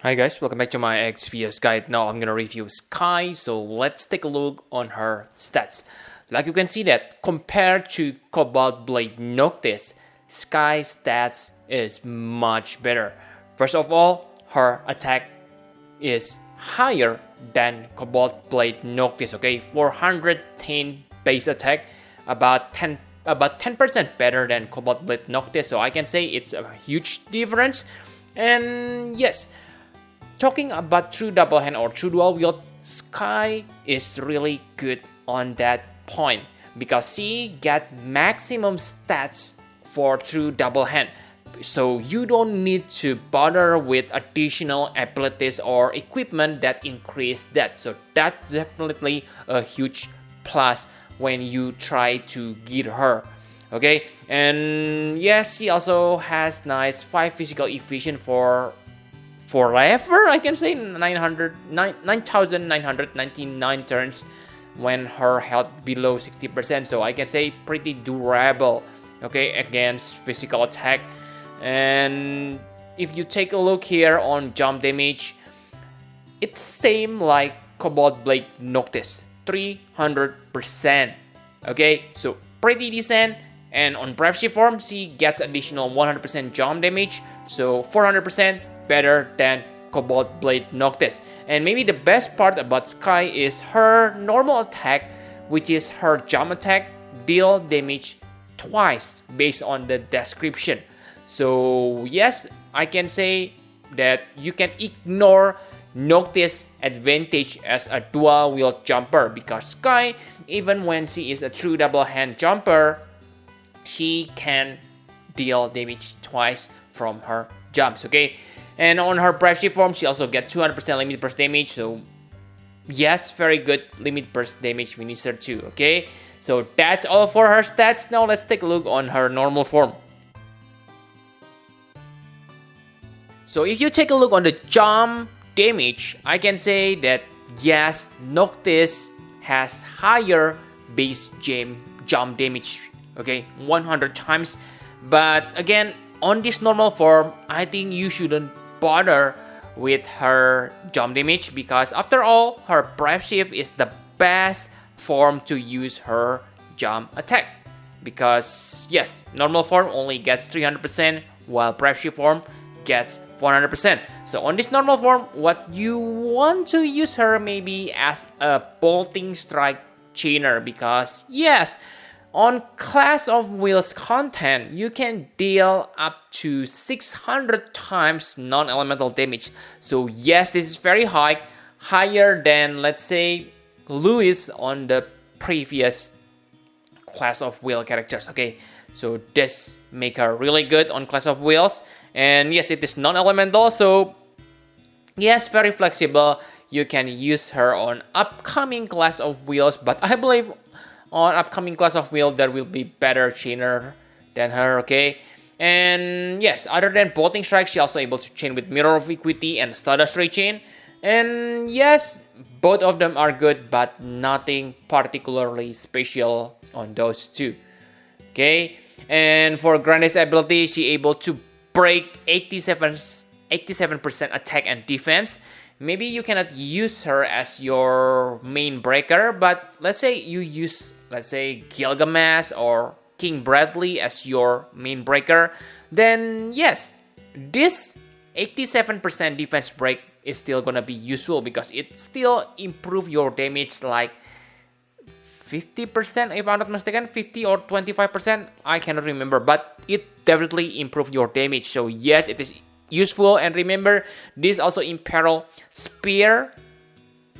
Hi guys, welcome back to my XPS guide. Now I'm gonna review Skye, so let's take a look on her stats. Like you can see that compared to Cobalt Blade Noctis, Skye's stats is much better. First of all, her attack is higher than Cobalt Blade Noctis, okay? 410 base attack, about 10% better than Cobalt Blade Noctis, so I can say it's a huge difference. And yes, talking about true double hand or true dual wield, Skye is really good on that point because she get maximum stats for true double hand. So you don't need to bother with additional abilities or equipment that increase that. So that's definitely a huge plus when you try to get her. Okay, and yes, she also has nice 5 physical efficient for forever, I can say 9,999 turns when her health below 60%, so I can say pretty durable, okay, against physical attack. And if you take a look here on jump damage, it's same like Cobalt Blade Noctis, 300%, okay, so pretty decent. And on Brave Shift form, she gets additional 100% jump damage, so 400% better than Cobalt Blade Noctis. And maybe the best part about Skye is her normal attack, which is her jump attack, deal damage twice based on the description. So yes, I can say that you can ignore Noctis' advantage as a dual wield jumper because Skye, even when she is a true double hand jumper, she can deal damage twice from her jumps, okay? And on her Brave Shift form, she also gets 200% limit burst damage. So yes, very good limit burst damage finisher too, okay? So that's all for her stats. Now let's take a look on her normal form. So if you take a look on the jump damage, I can say that yes, Noctis has higher base jump damage, okay, 100 times. But again, on this normal form, I think you shouldn't bother with her jump damage because after all, her Brave Shift is the best form to use her jump attack. Because yes, normal form only gets 300% while Brave Shift form gets 400%. So on this normal form, what you want to use her maybe as a bolting strike chainer because yes, on Class of Wheels content, you can deal up to 600 times non-elemental damage. So yes, this is very high, higher than, let's say, Lewis on the previous Class of Wheel characters, okay? So this make her really good on Class of Wheels. And yes, it is non-elemental, so yes, very flexible. You can use her on upcoming Class of Wheels, but I believe on upcoming Class of Wheel, there will be better chainer than her, okay? And yes, other than bolting strike, she also able to chain with Mirror of Equity and Stardust Ray chain. And yes, both of them are good, but nothing particularly special on those two, okay? And for Grande's ability, she able to break 87% attack and defense. Maybe you cannot use her as your main breaker, but let's say you use, let's say, Gilgamesh or King Bradley as your main breaker, then yes, this 87% defense break is still gonna be useful because it still improve your damage like 50%, if I'm not mistaken, 50 or 25%, I cannot remember, but it definitely improve your damage. So yes, it is useful. And remember, this also imperil spear,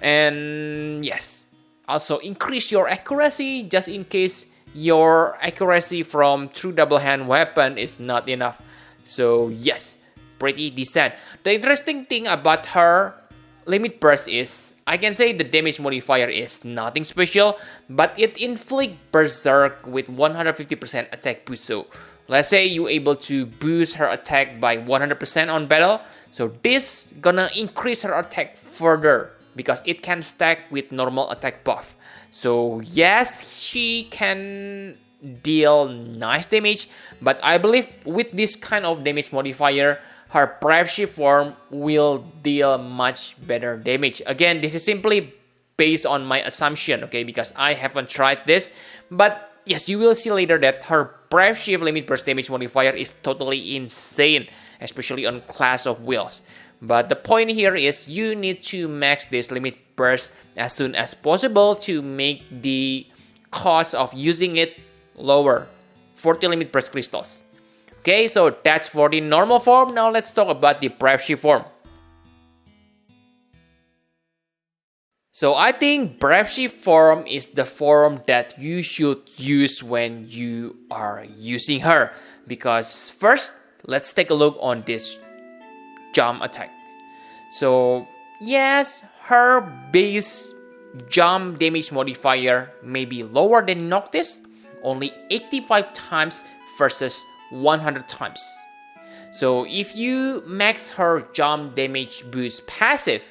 and yes, also increase your accuracy just in case your accuracy from true double hand weapon is not enough. So yes, pretty decent. The interesting thing about her limit burst is, I can say the damage modifier is nothing special, but it inflict berserk with 150% attack boost. So let's say you able to boost her attack by 100% on battle, so this gonna increase her attack further because it can stack with normal attack buff. So yes, she can deal nice damage, but I believe with this kind of damage modifier, her Brave Shift form will deal much better damage. Again, this is simply based on my assumption, okay, because I haven't tried this. But yes, you will see later that her Brave Shift limit burst damage modifier is totally insane, especially on class of wheels. But the point here is you need to max this limit burst as soon as possible to make the cost of using it lower. 40 limit burst crystals. Okay, so that's for the normal form. Now let's talk about the Brave Shift form. So I think Brave Shift form is the form that you should use when you are using her. Because first, let's take a look on this jump attack. So yes, her base jump damage modifier may be lower than Noctis, only 85 times versus 100 times. So if you max her jump damage boost passive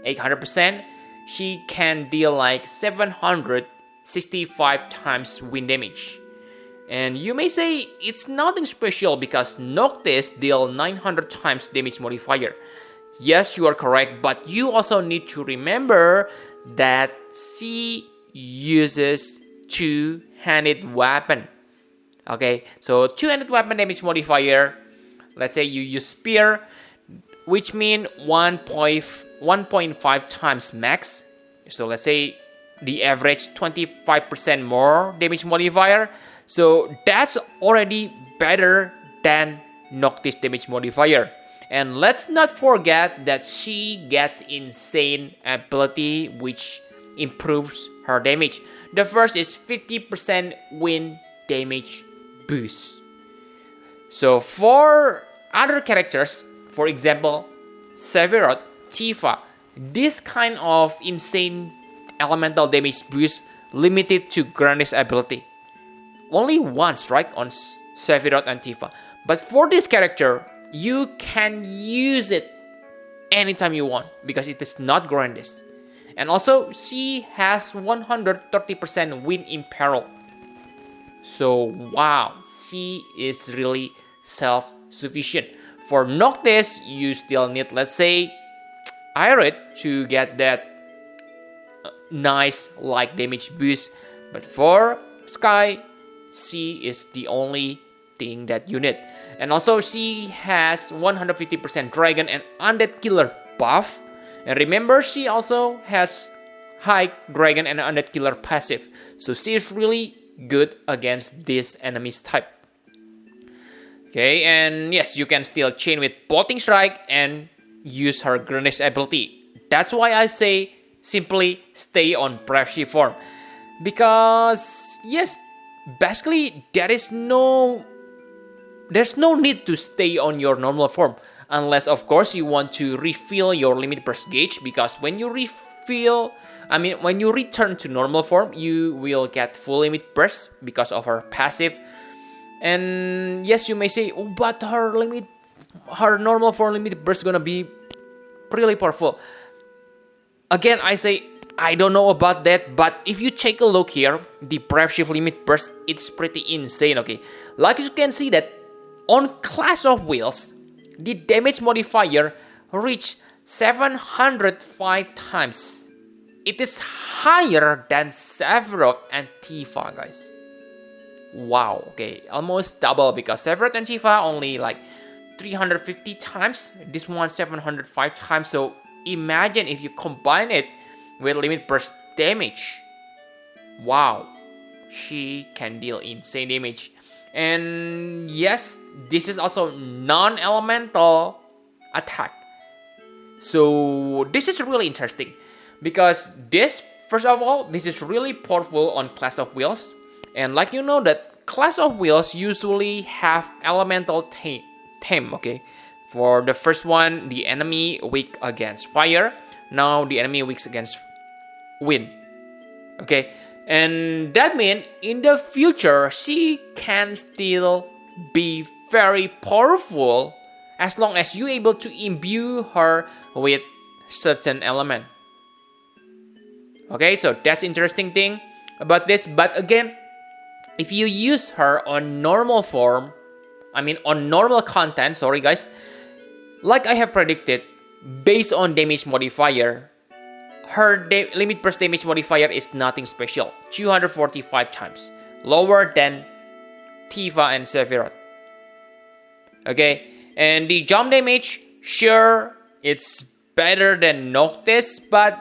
800%, she can deal like 765 times wind damage. And you may say it's nothing special because Noctis deal 900 times damage modifier. Yes, you are correct, but you also need to remember that she uses two-handed weapon. Okay, so two-handed weapon damage modifier, let's say you use spear, which mean 1.5 times max. So let's say the average 25% more damage modifier. So that's already better than Noctis damage modifier. And let's not forget that she gets insane ability which improves her damage. The first is 50% wind damage boost. So for other characters, for example, Sephiroth, Tifa, this kind of insane elemental damage boost limited to Granny's ability. Only once, right, on Sephiroth and Tifa. But for this character, you can use it anytime you want because it is not Grandis. And also, she has 130% win in peril. So, wow, she is really self-sufficient. For Noctis, you still need, let's say, Irid to get that nice light damage boost. But for Skye, she is the only thing that you need. And also, she has 150% dragon and undead killer buff. And remember, she also has high dragon and undead killer passive. So she is really good against this enemy's type. Okay, and yes, you can still chain with bolting strike and use her Granish ability. That's why I say simply stay on Brave Shift form. Because yes, basically there's no need to stay on your normal form. Unless of course you want to refill your limit burst gauge, because when you when you return to normal form, you will get full limit burst because of her passive. And yes, you may say, oh, but her normal form limit burst is gonna be really powerful. Again, I say I don't know about that, but if you take a look here, the Brave Shift limit burst, it's pretty insane. Okay, like you can see that on Clash of Wheels, the damage modifier reached 705 times. It is higher than Sephiroth and Tifa, guys. Wow, okay, almost double, because Sephiroth and Tifa only like 350 times. This one 705 times. So imagine if you combine it with limit burst damage. Wow, she can deal insane damage. And yes, this is also non-elemental attack. So this is really interesting because this, first of all, this is really powerful on Clash of Wheels. And like you know that Clash of Wheels usually have elemental theme, okay? For the first one, the enemy weak against fire. Now the enemy weak against wind. Okay? And that means in the future, she can still be very powerful as long as you're able to imbue her with certain element. Okay, so that's interesting thing about this. But again, if you use her on normal form, on normal content, sorry guys, like I have predicted, based on damage modifier, her limit burst damage modifier is nothing special. 245 times. Lower than Tifa and Sephiroth. Okay, and the jump damage, sure, it's better than Noctis, but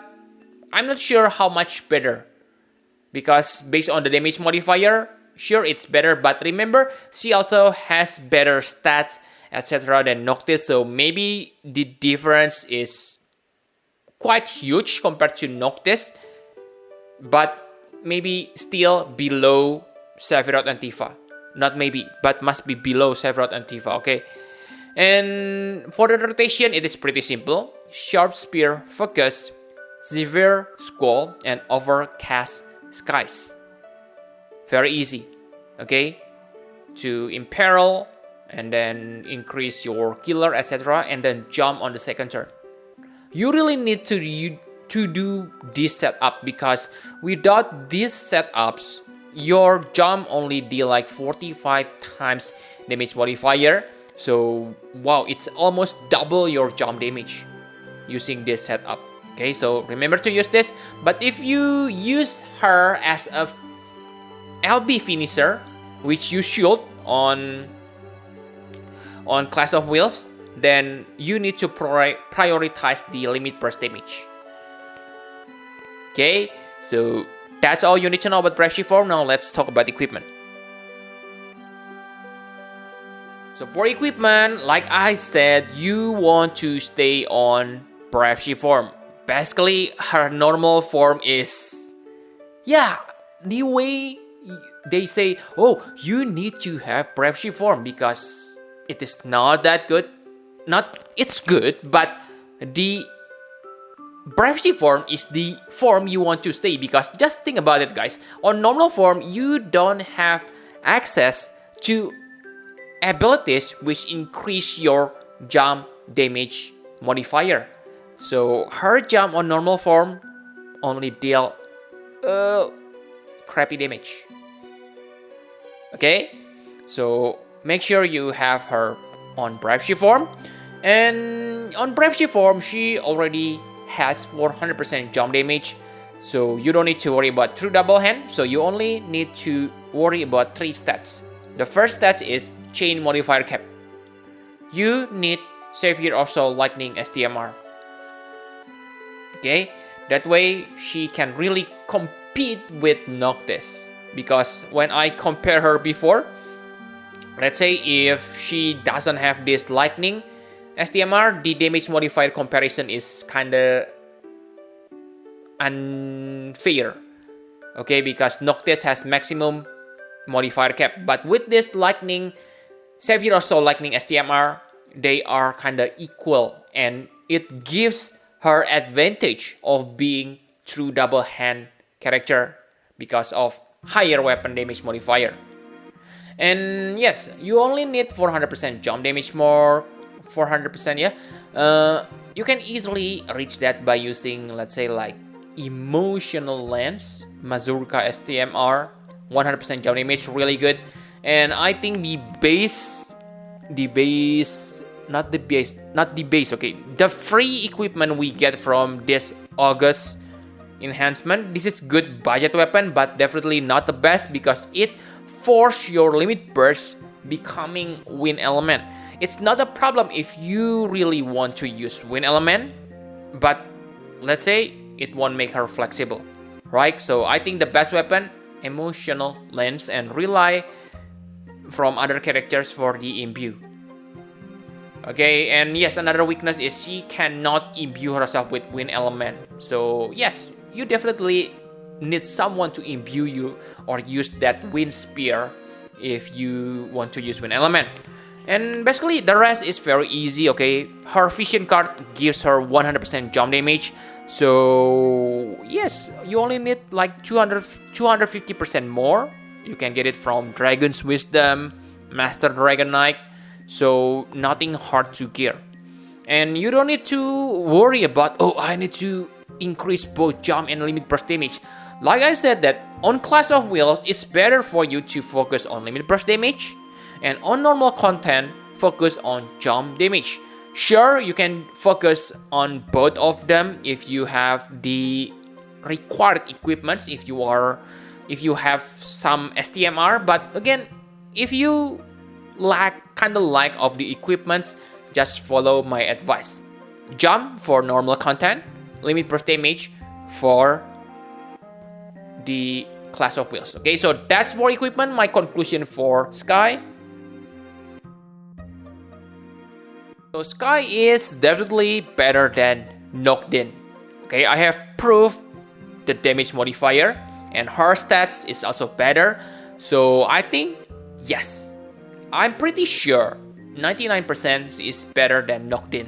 I'm not sure how much better. Because based on the damage modifier, sure, it's better, but remember, she also has better stats, etc. than Noctis, so maybe the difference is quite huge compared to Noctis, but maybe still below Sephiroth and Tifa. Not maybe, but must be below Sephiroth and Tifa, okay? And for the rotation, it is pretty simple. Sharp Spear, Focus, Severe Squall, and Overcast Skies. Very easy, okay? To imperil, and then increase your killer, etc. and then jump on the second turn. You really need to do this setup, because without these setups, your jump only deal like 45 times damage modifier. So wow, it's almost double your jump damage using this setup. Okay, so remember to use this. But if you use her as a LB finisher, which you should on Clash of Wheels, then you need to prioritize the limit burst damage. Okay, so that's all you need to know about Brave Form. Now let's talk about equipment. So for equipment, like I said, you want to stay on Brave form. Basically, her normal form is, the way they say, oh, you need to have Brave form because it is not that good. It's good, but the Brave form is the form you want to stay, because just think about it, guys. On normal form, you don't have access to abilities which increase your jump damage modifier. So her jump on normal form only deal crappy damage. Okay, so make sure you have her on Brave form, and on Brave form she already has 400% jump damage, so you don't need to worry about true double hand. So you only need to worry about 3 stats. The first stat is chain modifier cap. You need Savior of Soul Lightning STMR. Okay, that way she can really compete with Noctis. Because when I compare her before, let's say if she doesn't have this Lightning STMR, the damage modifier comparison is kinda unfair. Okay, because Noctis has maximum modifier cap, but with this Lightning, Savior of Soul Lightning STMR, they are kinda equal, and it gives her advantage of being true double hand character because of higher weapon damage modifier. And yes, you only need 400% jump damage more, 400%, you can easily reach that by using, let's say, like Emotional Lens, Mazurka STMR, 100% jump damage, really good. And I think the free equipment we get from this August enhancement, this is good budget weapon, but definitely not the best, because it forces your limit burst becoming wind element. It's not a problem if you really want to use wind element, but let's say it won't make her flexible, right? So I think the best weapon, Emotional Lens, and rely from other characters for the imbue. Okay, and yes, another weakness is she cannot imbue herself with wind element. So yes, you definitely need someone to imbue you or use that wind spear if you want to use wind element. And basically the rest is very easy. Okay, her vision card gives her 100% jump damage. So yes, you only need like 250% more. You can get it from Dragon's Wisdom, Master Dragon Knight. So nothing hard to gear. And you don't need to worry about, oh, I need to increase both jump and limit burst damage. Like I said, that on Clash of Wheels, it's better for you to focus on limit burst damage, and on normal content, focus on jump damage. Sure, you can focus on both of them if you have the required equipments, if you have some STMR, but again, if you lack of the equipments, just follow my advice. Jump for normal content, limit burst damage for the class of wheels. Okay, so that's for equipment. My conclusion for Skye. So Skye is definitely better than Noctis. Okay, I have proved the damage modifier, and her stats is also better. So I think yes, I'm pretty sure 99% is better than Noctis.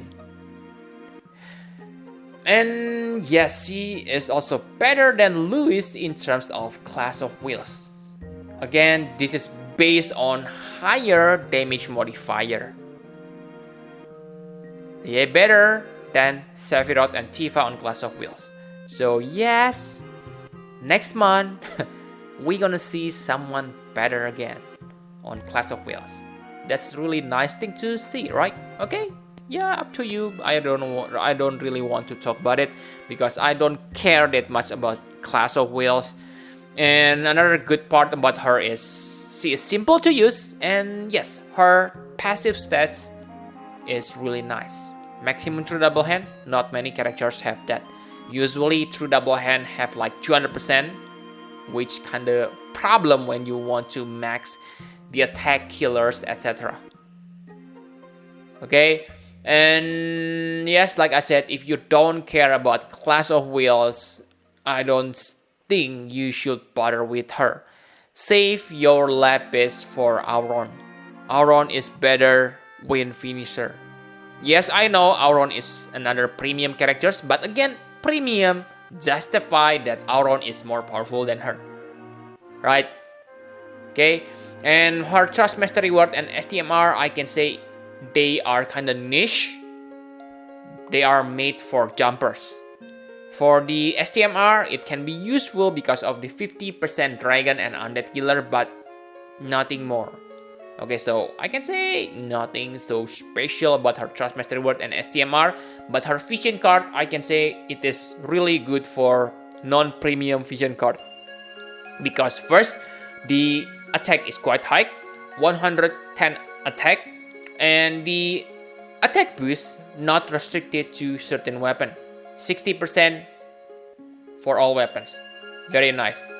And yes, she is also better than Lewis in terms of class of wheels. Again, this is based on higher damage modifier. Yeah, better than Sephiroth and Tifa on class of wheels. So yes, next month we're gonna see someone better again on class of wheels. That's really nice thing to see, right? Okay. Yeah, up to you. I don't really want to talk about it because I don't care that much about class of wheels. And another good part about her is she is simple to use, and yes, her passive stats is really nice. Maximum true double hand, not many characters have that. Usually true double hand have like 200%, which kinda problem when you want to max the attack, killers, etc. Okay. And yes, like I said, if you don't care about class of wheels, I don't think you should bother with her. Save your lapis for Auron. Auron is better win finisher. Yes, I know Auron is another premium characters, but again, premium justify that Auron is more powerful than her. Right? Okay? And her Trust Master Reward and STMR, I can say they are kind of niche. They are made for jumpers. For the STMR, it can be useful because of the 50% dragon and undead killer, but nothing more. Okay, so I can say nothing so special about her Trust Master Reward and STMR, but her vision card, I can say it is really good for non-premium vision card. Because first, the attack is quite high, 110 attack, and the attack boost not restricted to certain weapon, 60% for all weapons. Very nice.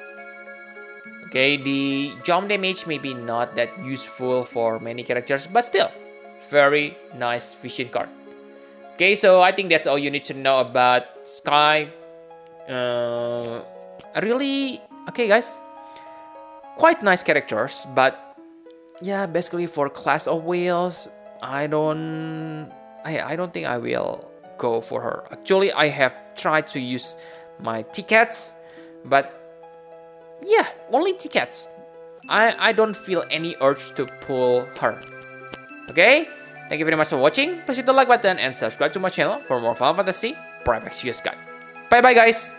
Okay, the jump damage maybe not that useful for many characters, but still very nice vision card. Okay, so I think that's all you need to know about Skye. Okay guys, quite nice characters, but yeah, basically for class of wheels, I don't think I will go for her. Actually, I have tried to use my tickets, but yeah, only tickets. I don't feel any urge to pull her. Okay, thank you very much for watching. Please hit the like button and subscribe to my channel for more Final Fantasy Prime X Skye. Bye bye guys.